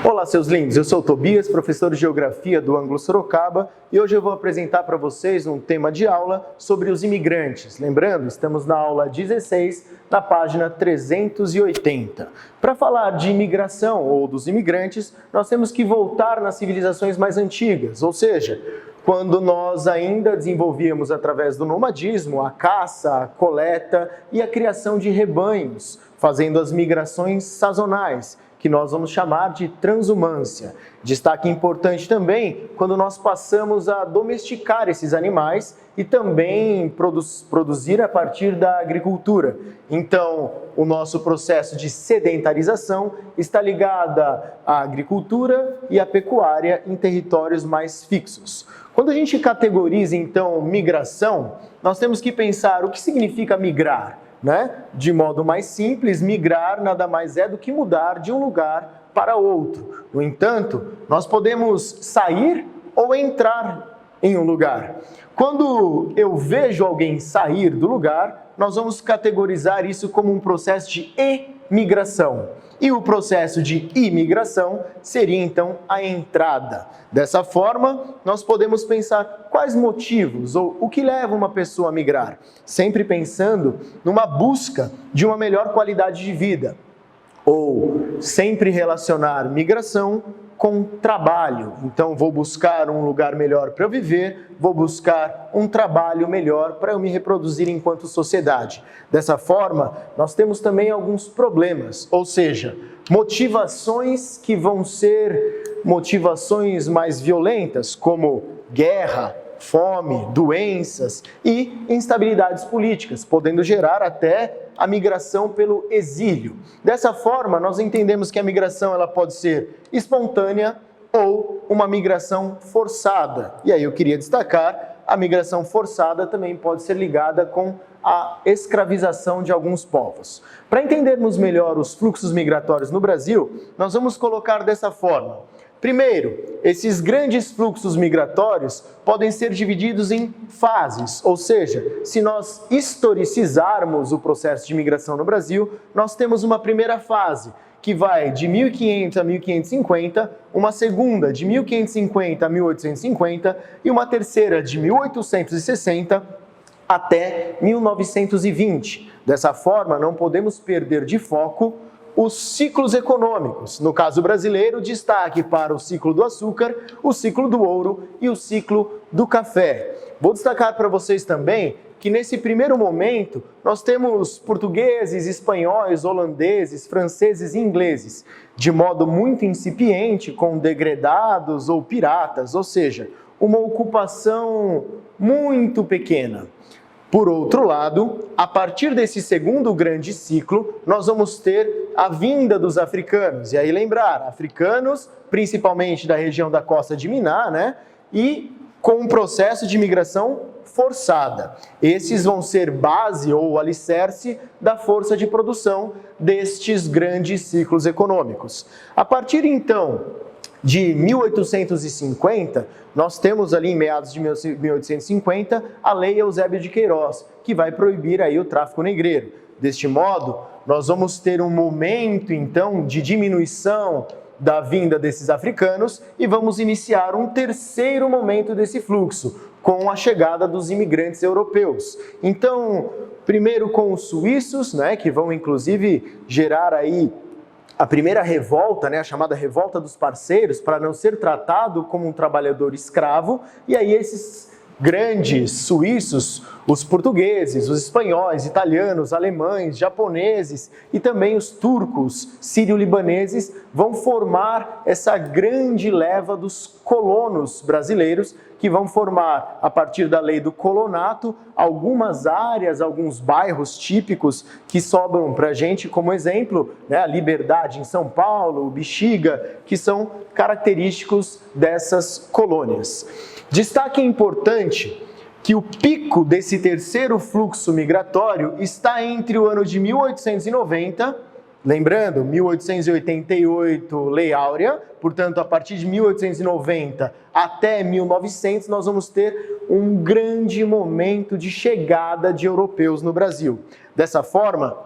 Olá, seus lindos! Eu sou o Tobias, professor de Geografia do Ângulo Sorocaba, e hoje eu vou apresentar para vocês um tema de aula sobre os imigrantes. Lembrando, estamos na aula 16, na página 380. Para falar de imigração ou dos imigrantes, nós temos que voltar nas civilizações mais antigas, ou seja, quando nós ainda desenvolvíamos através do nomadismo a caça, a coleta e a criação de rebanhos, fazendo as migrações sazonais, que nós vamos chamar de transumância. Destaque importante também quando nós passamos a domesticar esses animais e também produzir a partir da agricultura. Então, o nosso processo de sedentarização está ligado à agricultura e à pecuária em territórios mais fixos. Quando a gente categoriza, então, migração, nós temos que pensar o que significa migrar. De modo mais simples, migrar nada mais é do que mudar de um lugar para outro. No entanto, nós podemos sair ou entrar em um lugar. Quando eu vejo alguém sair do lugar, nós vamos categorizar isso como um processo de emigração. E o processo de imigração seria, então, a entrada. Dessa forma, nós podemos pensar quais motivos ou o que leva uma pessoa a migrar, sempre pensando numa busca de uma melhor qualidade de vida, ou sempre relacionar migração com trabalho. Então, vou buscar um lugar melhor para eu viver, vou buscar um trabalho melhor para eu me reproduzir enquanto sociedade. Dessa forma, nós temos também alguns problemas, ou seja, motivações que vão ser motivações mais violentas, como guerra, fome, doenças e instabilidades políticas, podendo gerar até a migração pelo exílio. Dessa forma, nós entendemos que a migração ela pode ser espontânea ou uma migração forçada. E aí eu queria destacar, a migração forçada também pode ser ligada com a escravização de alguns povos. Para entendermos melhor os fluxos migratórios no Brasil, nós vamos colocar dessa forma. Primeiro, esses grandes fluxos migratórios podem ser divididos em fases, ou seja, se nós historicizarmos o processo de migração no Brasil, nós temos uma primeira fase, que vai de 1500 a 1550, uma segunda de 1550 a 1850 e uma terceira de 1860 até 1920. Dessa forma, não podemos perder de foco os ciclos econômicos. No caso brasileiro, destaque para o ciclo do açúcar, o ciclo do ouro e o ciclo do café. Vou destacar para vocês também que nesse primeiro momento nós temos portugueses, espanhóis, holandeses, franceses e ingleses, de modo muito incipiente, com degredados ou piratas, ou seja, uma ocupação muito pequena. Por outro lado, a partir desse segundo grande ciclo, nós vamos ter a vinda dos africanos. E aí lembrar, africanos, principalmente da região da costa de Miná, e com um processo de imigração forçada. Esses vão ser base ou alicerce da força de produção destes grandes ciclos econômicos. A partir então de 1850, nós temos ali em meados de 1850 a Lei Eusébio de Queiroz, que vai proibir aí o tráfico negreiro. Deste modo, nós vamos ter um momento então de diminuição da vinda desses africanos e vamos iniciar um terceiro momento desse fluxo, com a chegada dos imigrantes europeus. Então, primeiro com os suíços, que vão inclusive gerar aí a primeira revolta, a chamada revolta dos parceiros, para não ser tratado como um trabalhador escravo, e aí esses grandes suíços, os portugueses, os espanhóis, italianos, alemães, japoneses e também os turcos, sírio-libaneses vão formar essa grande leva dos colonos brasileiros que vão formar, a partir da lei do colonato, algumas áreas, alguns bairros típicos que sobram para a gente como exemplo, a Liberdade em São Paulo, o Bexiga, que são característicos dessas colônias. Destaque importante que o pico desse terceiro fluxo migratório está entre o ano de 1890, lembrando, 1888, Lei Áurea, portanto, a partir de 1890 até 1900, nós vamos ter um grande momento de chegada de europeus no Brasil. Dessa forma,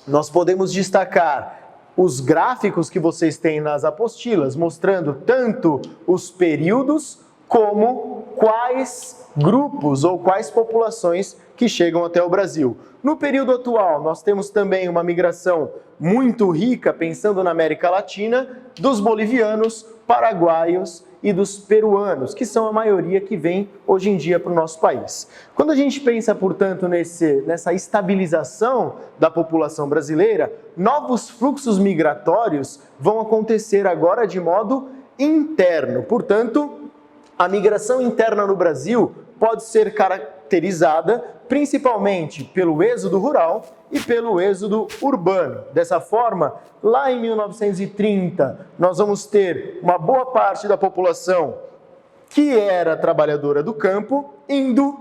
nós podemos destacar os gráficos que vocês têm nas apostilas, mostrando tanto os períodos como quais grupos ou quais populações que chegam até o Brasil. No período atual, nós temos também uma migração muito rica, pensando na América Latina, dos bolivianos, paraguaios e dos peruanos, que são a maioria que vem hoje em dia para o nosso país. Quando a gente pensa, portanto, nessa estabilização da população brasileira, novos fluxos migratórios vão acontecer agora de modo interno. Portanto, a migração interna no Brasil pode ser caracterizada principalmente pelo êxodo rural e pelo êxodo urbano. Dessa forma, lá em 1930, nós vamos ter uma boa parte da população que era trabalhadora do campo indo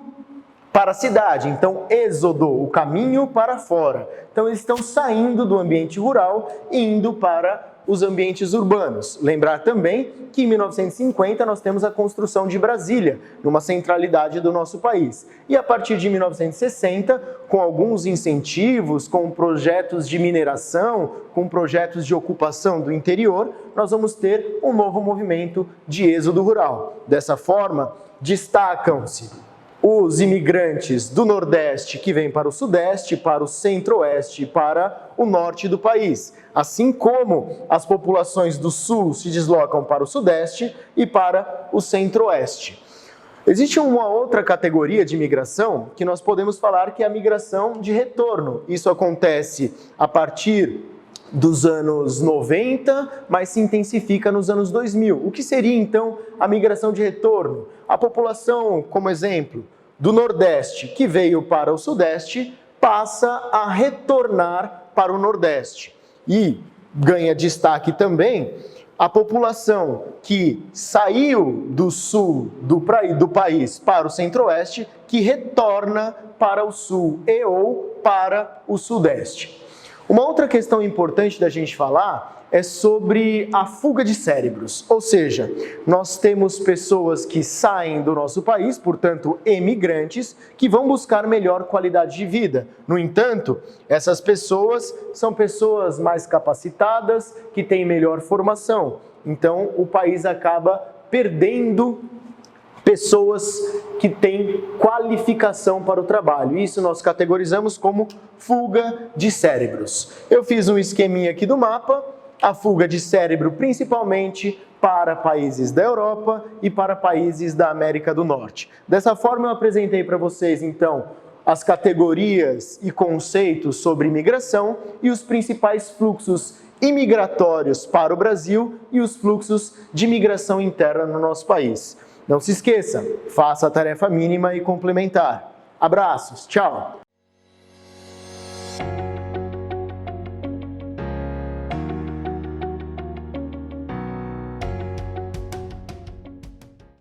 para a cidade. Então, êxodo, o caminho para fora. Então, eles estão saindo do ambiente rural e indo para os ambientes urbanos. Lembrar também que em 1950 nós temos a construção de Brasília, numa centralidade do nosso país. E a partir de 1960, com alguns incentivos, com projetos de mineração, com projetos de ocupação do interior, nós vamos ter um novo movimento de êxodo rural. Dessa forma, destacam-se os imigrantes do Nordeste que vêm para o Sudeste, para o Centro-Oeste e para o Norte do país, assim como as populações do Sul se deslocam para o Sudeste e para o Centro-Oeste. Existe uma outra categoria de migração que nós podemos falar que é a migração de retorno. Isso acontece a partir dos anos 90, mas se intensifica nos anos 2000. O que seria, então, a migração de retorno? A população, como exemplo, do Nordeste, que veio para o Sudeste, passa a retornar para o Nordeste. E ganha destaque também a população que saiu do sul do país para o Centro-Oeste, que retorna para o Sul e ou para o Sudeste. Uma outra questão importante da gente falar é sobre a fuga de cérebros, ou seja, nós temos pessoas que saem do nosso país, portanto, emigrantes, que vão buscar melhor qualidade de vida. No entanto, essas pessoas são pessoas mais capacitadas, que têm melhor formação. Então, o país acaba perdendo pessoas que têm qualificação para o trabalho. Isso nós categorizamos como fuga de cérebros. Eu fiz um esqueminha aqui do mapa, a fuga de cérebro principalmente para países da Europa e para países da América do Norte. Dessa forma eu apresentei para vocês, então, as categorias e conceitos sobre imigração e os principais fluxos imigratórios para o Brasil e os fluxos de migração interna no nosso país. Não se esqueça, faça a tarefa mínima e complementar. Abraços, tchau!